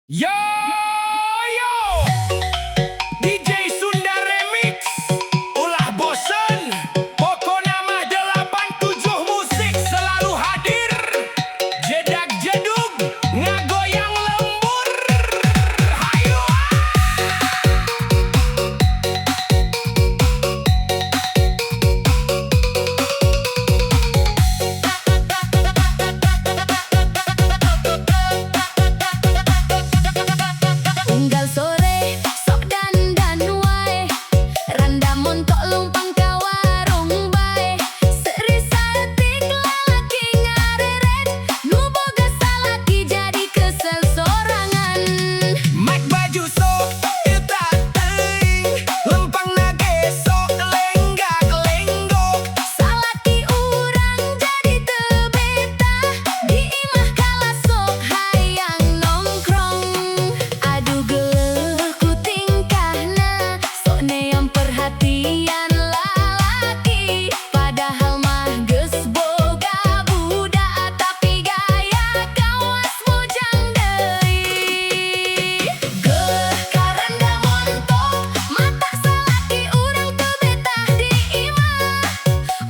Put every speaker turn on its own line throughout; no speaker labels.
Yo yo DJ Sunda Remix ulah bosen pokoknya mah 87 musik selalu hadir jedak jedug ngagoyang lembur hayu
Unggal sore sok dandan wae randa montok lumpang ka warung bae seri saeutik lalaki ngareret nu boga salaki jadi kesel sorangan
mak baju sok eta teuing lempang nage sok lenggak lenggok
salaki urang jadi teu betah di imah kala sok hayang nongkrong aduh geuleuh ku tingkahna sok neam perhatian lalaki padahal mah geus boga budak tapi gaya kawas bujang deui geuleuh karanda montok mata salaki urang teu betah di imah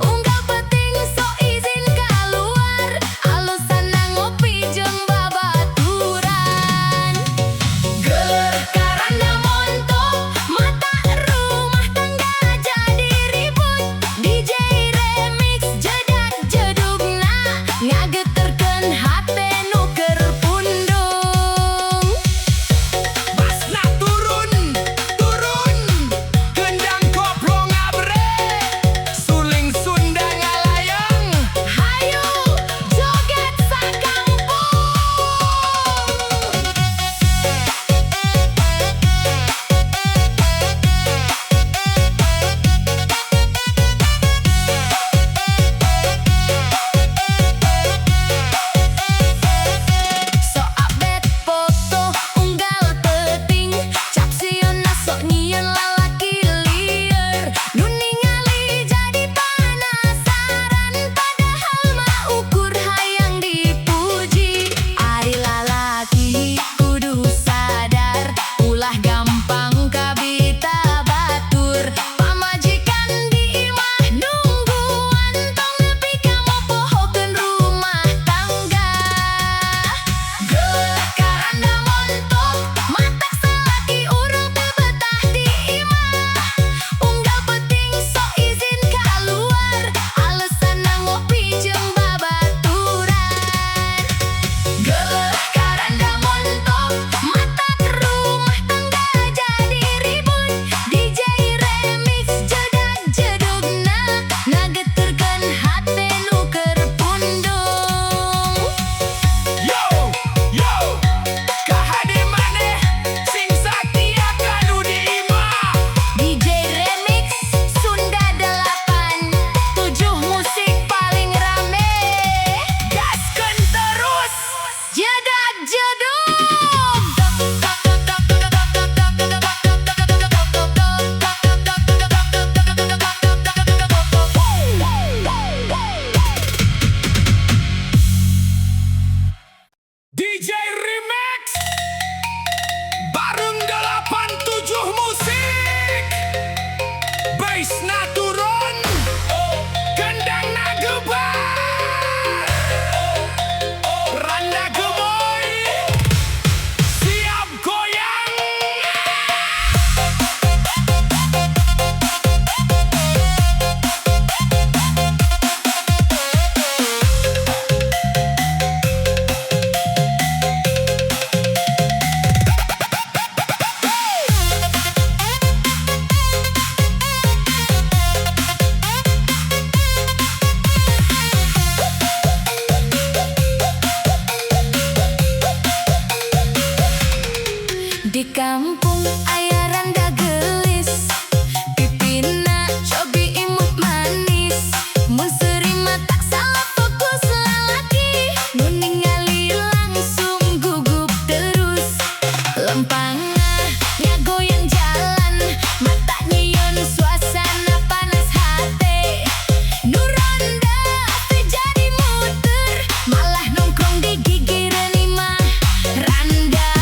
unggal penting sok izin kaluar alusana ngopi jeung babaturan geuleuh karanda montok mata rumah tangga jadi ribut DJ Remix jedak jedugna ngageterkeun hate nu keur pundung
basna turun gendang koplo ngabre suling Sunda ngalayang
hayu joget sakampung sok update foto unggal teuting capsionna sok nyieun lalaki lieur nu ningali jadi penasaran padahal mah ukur hayang dipuji ari lalaki kudu sadar ulah gampang kabita batur pamajikan di imah nungguan tong nepi ka mopohokeun rumah tangga geuleuh karanda montok mata salaki urang teu betah di imah unggal penting sok izin kaluar alusana ngopi jeung babaturan geuleuh karanda montok mata rumah tangga jadi ribut DJ Remix jedak jedugna ngageterkeun hate nu keur pundung
yo yo kahade maneh sing satia kanu di imah
DJ Remix Sunda 87 musik paling rame
gaskeun terus
jedak jedug
DJ Remix bareng 87 musik bassna turun gendangna gebar randa gemoy siap goyang
di kampung aya randa geulis pipina cobi imut manis mun seuri mata salah fokus lalaki nu ningali langsung gugup terus lempangah ngagoyang jalan mata nyieun suasana panas hate nu ronda teu jadi muter malah nongkrong di gigireun imah randa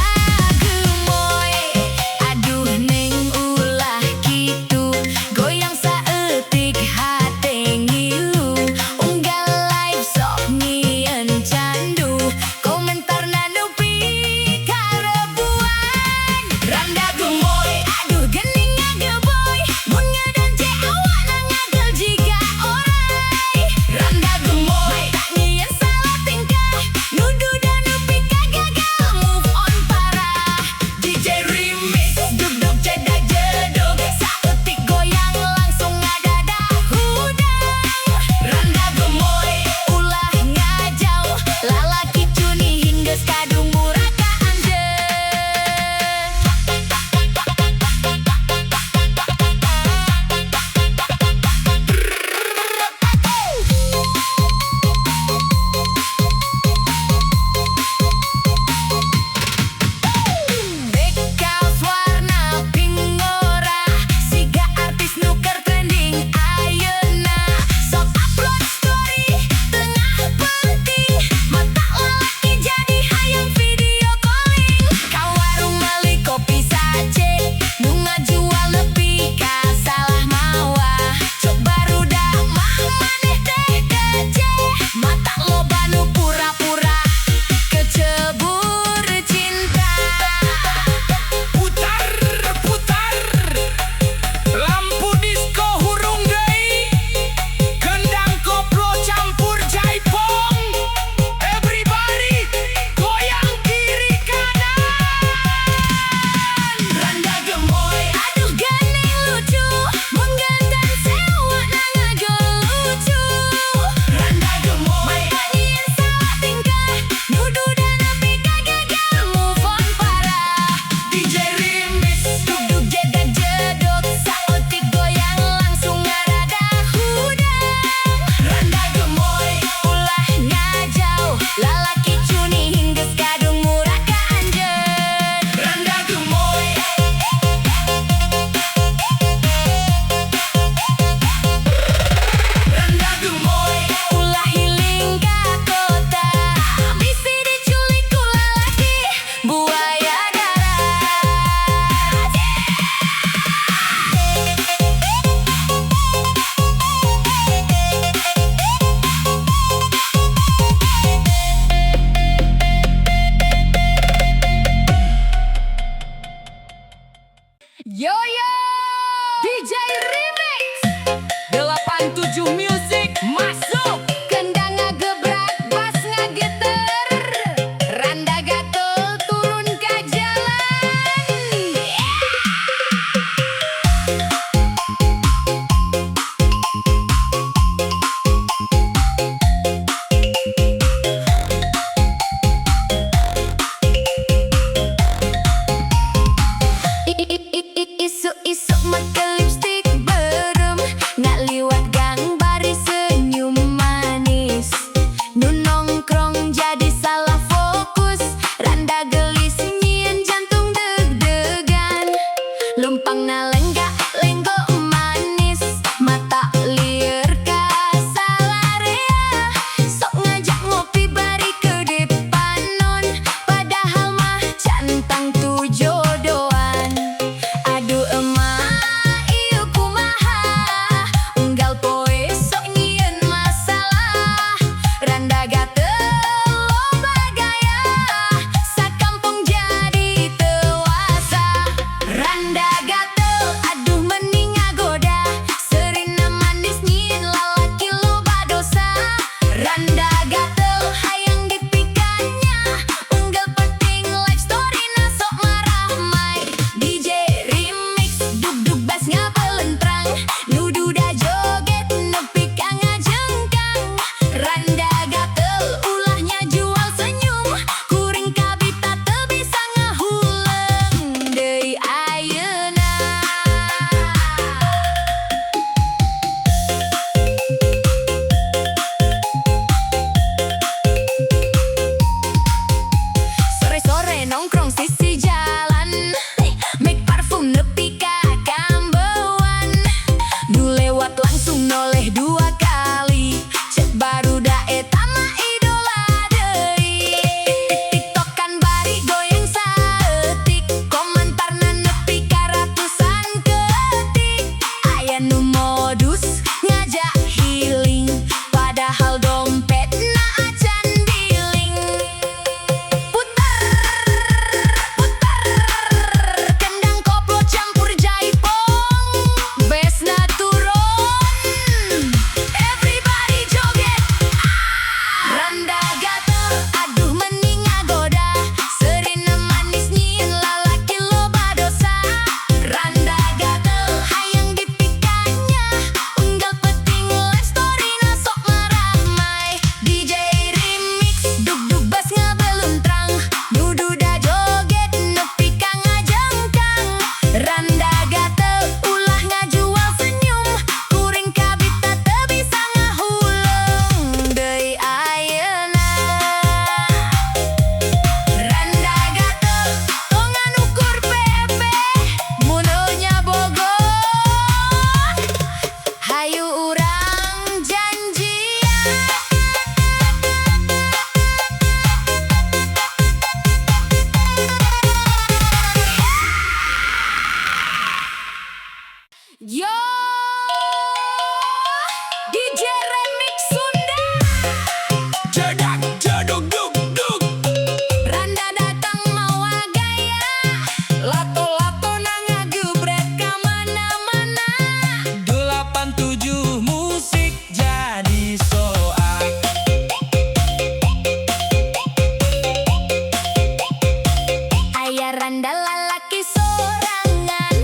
Randa lalaki sorangan,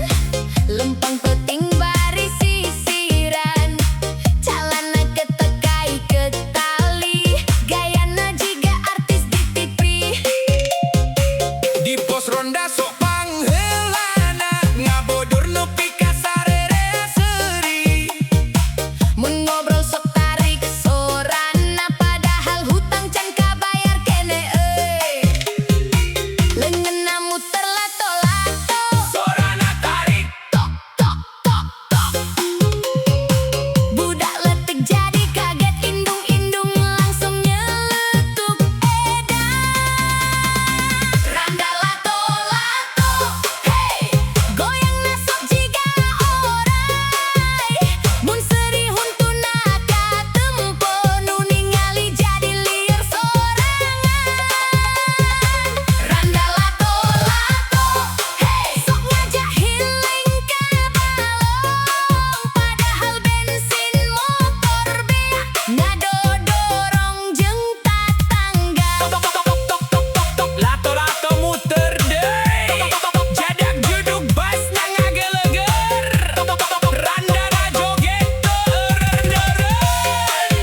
lempang peting baris sisiran, calana ketekai ke tali, gayana jiga artis di TV.
Di pos ronda sok pangheulana ngabodur nepi ka sarere seuri.
Mun ngobrol sok tarik sorana, padahal hutang can kabayar kene euy. Leungeunna muter lato-lato,
Sorana tarik
tok tok tok tok. Budak letik jadi kaget, indung-indung langsung nyeletuk edan. Randa lato-lato, hey, goyangna sok jiga oray. Mun serihun tunaka tempo, nu ningali jadi lieur sorangan. Randa lato-lato, hey, sok ngajak healing ke balong, padahal bensin motor beak ngadodorong jeung tatangga.
tok tok tok tok tok tok tok lato-lato muter deui. Jadak juduk basna ngageleger. Randana joget teureun-eureun.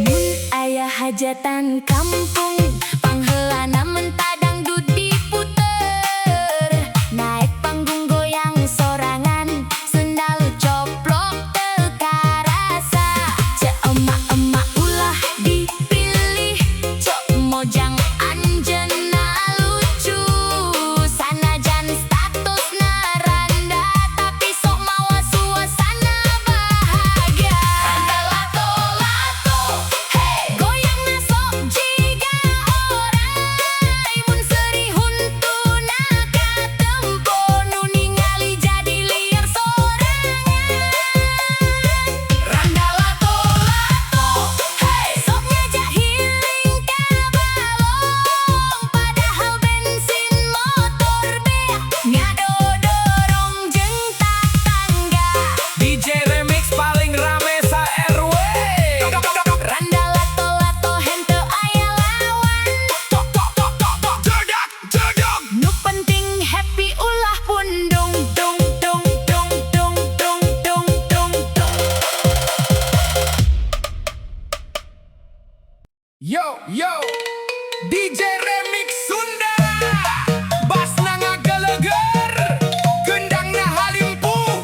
Mun aya hajatan kampung, pangheulana mentadang dangdut diputer, naek panggung goyang sorangan, sendal coplok teu karasa. Ceu emak-emak ulah dipilih, cok mojang anjeunna lucu. Sanajan statusna randa, tapi sok mawa suasana bahagia. Randa lato-lato, hey, goyangna sok jiga oray. Mun serihun tunaka tempo, nu ningali jadi lieur sorangan.
Randa lato-lato,
Hey, sok ngajak healing ke balong, padahal bensin motor beak ngadodorong jeung tatangga.
DJ Remix paling rame sa RW.
Randa lato-lato henteu aya lawan,
Jedak jeduk.
nu penting happy ulah pun dung dung dung dung dung dung dung dung dung.
Yo yo DJ Remix Sunda, basna ngageleger, gendangna halimpuh,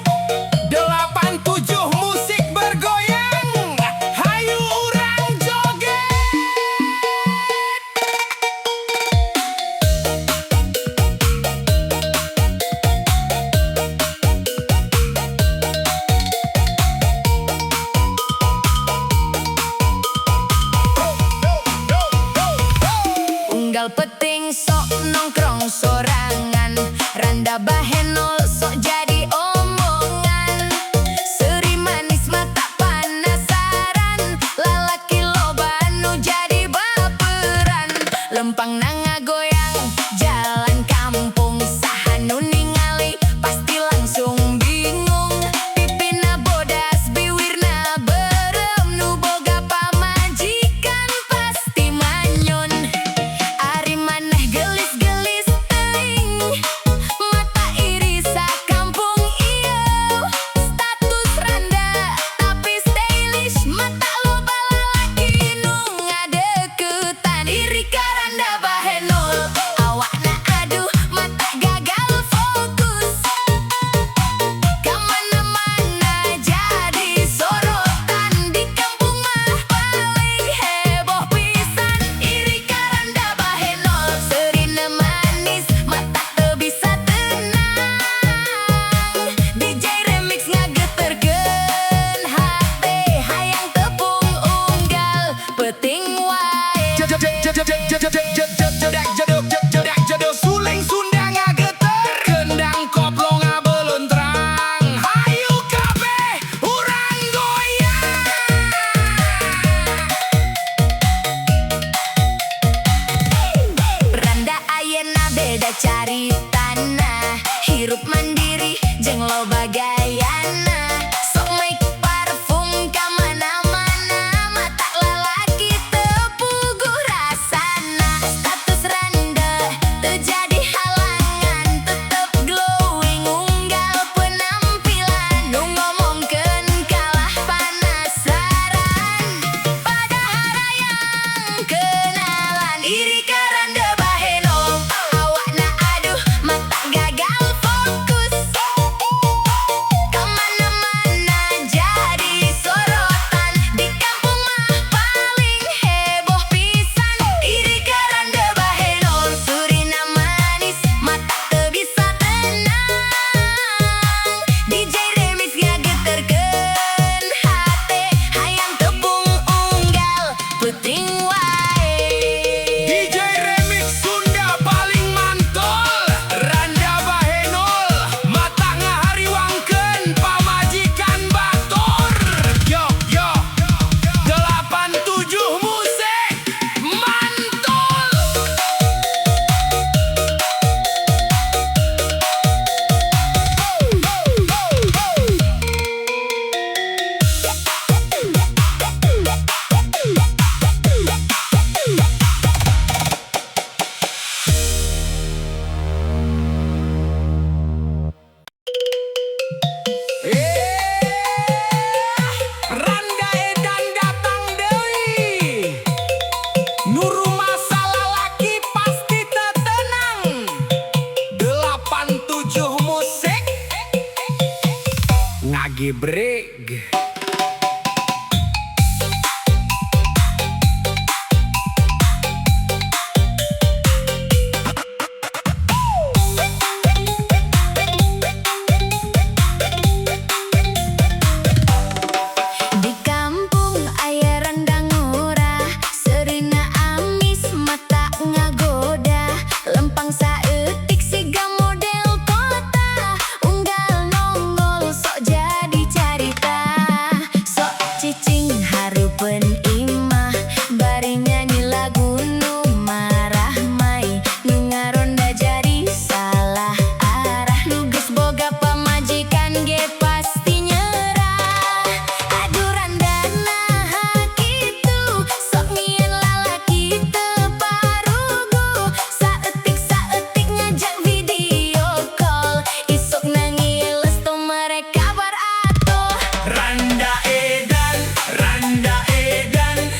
87 musik bergoyang, hayu urang joget.
Unggal peting sok nongkrong sorangan, randa bahenol sok jadi omongan. Seuri manis mata panasaran, lalaki loba nu jadi baperan. Lempang nanga goyang jalan kampung, saha nu ningali pasti langsung bingung. Pipina bodas, biwirna berem, nu boga pamajikan pasti manyun. Ari penting wae.
DJ Remix Sunda paling mantul. Randa bahenol, mata ngahariwangkeun pamajikan batur. Yo yo, 87 musik mantul. Randa edan datang deui. Nu rumah salalaki pasti teu tenang. 87 musik ngagebreg.
Di kampung aya rendang murah, serina amis mata ngagoda, lempang saeutik siga model kota, unggal nongol sok jadi carita, sok cicing hareupeun imah, bari nyanyi lagu nu marah mai, nu ngaronda jadi salah arah, nu geus boga pamajikan ge pasti nyerah. Aduh randana kitu, sok ngieun lalaki teu parugu, saeutik ngajak video call, isukna ngiles tuh mereka barato.
Randa edan,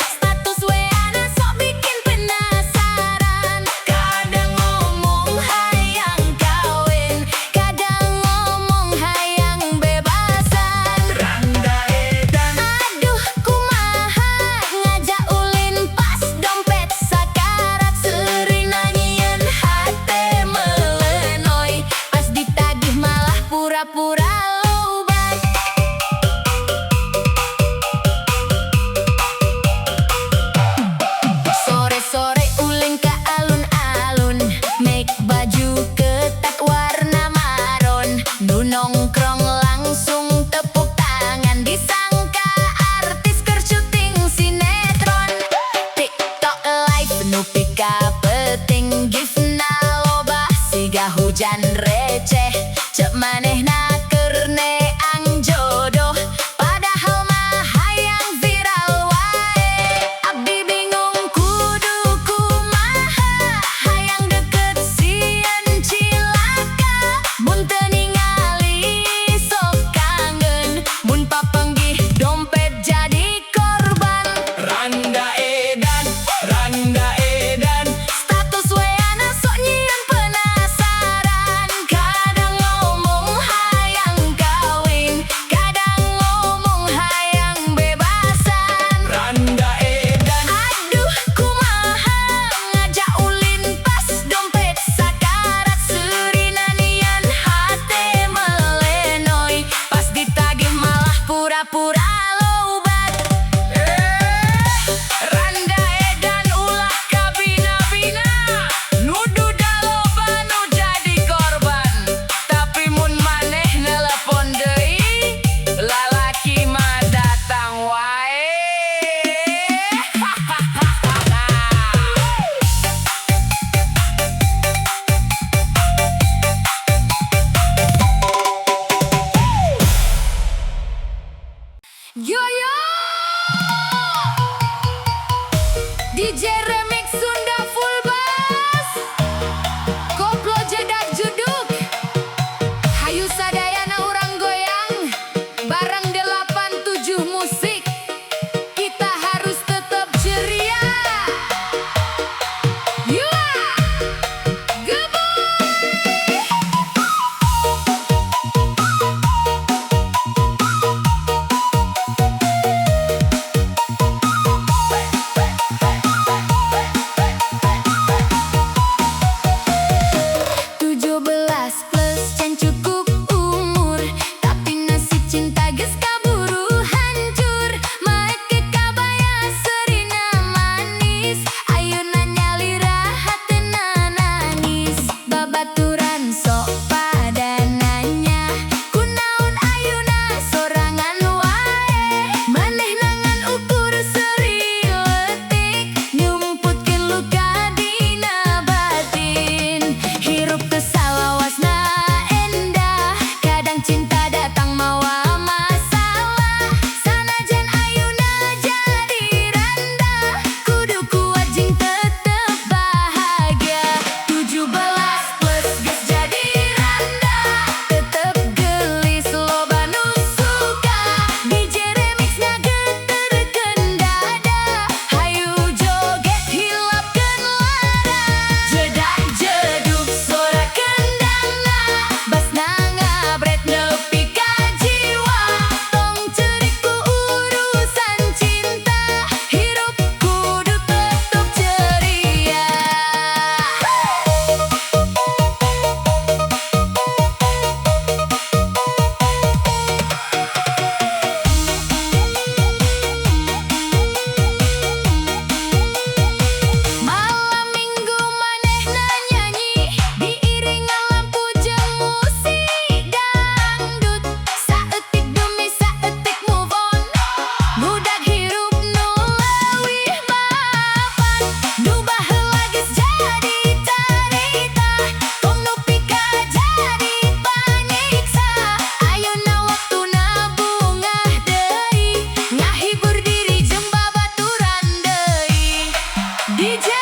Status weana sok bikin penasaran, kadang ngomong hayang kawin, kadang ngomong hayang bebasan.
Randa edan.
Aduh kumaha ngajak ulin pas dompet sakarat, serina nyieun hate melenoy, pas ditagih malah pura-pura lobat. Sore-sore ulin ka alun-alun, make baju ketat warna maron, nu nongkrong langsung tepuk tangan, disangka artis keur syuting sinetron. TikTok live nu pika penting, gifna loba siga hujan receh, cek manehna keur neang jodoh, padahal mah hayang viral wae. Abdi bingung kudu kumaha, hayang deket sieun cilaka, mun teu ningali sok kangen, mun papanggih dompet jadi korban.
Randa edan.
Status weana sok nyieun penasaran, kadang ngomong hayang kawin, kadang ngomong hayang bebasan.
Randa edan.
Aduh kumaha ngajak ulin pas dompet sakarat, serina nian hate melenoy, pas ditagih malah pura-pura lobat.
Randa edan ulah kabina-bina, nuduh daloba nu jadi korban, tapi mun maneh nelepon deui, lalaki mah datang wae.
Yo yo, DJ Remix Sunda full bass, koplo jedak juduk, hayu sadayana urang goyang, bareng 87 musik, kita harus tetap ceria. Yua, gebuk. DJ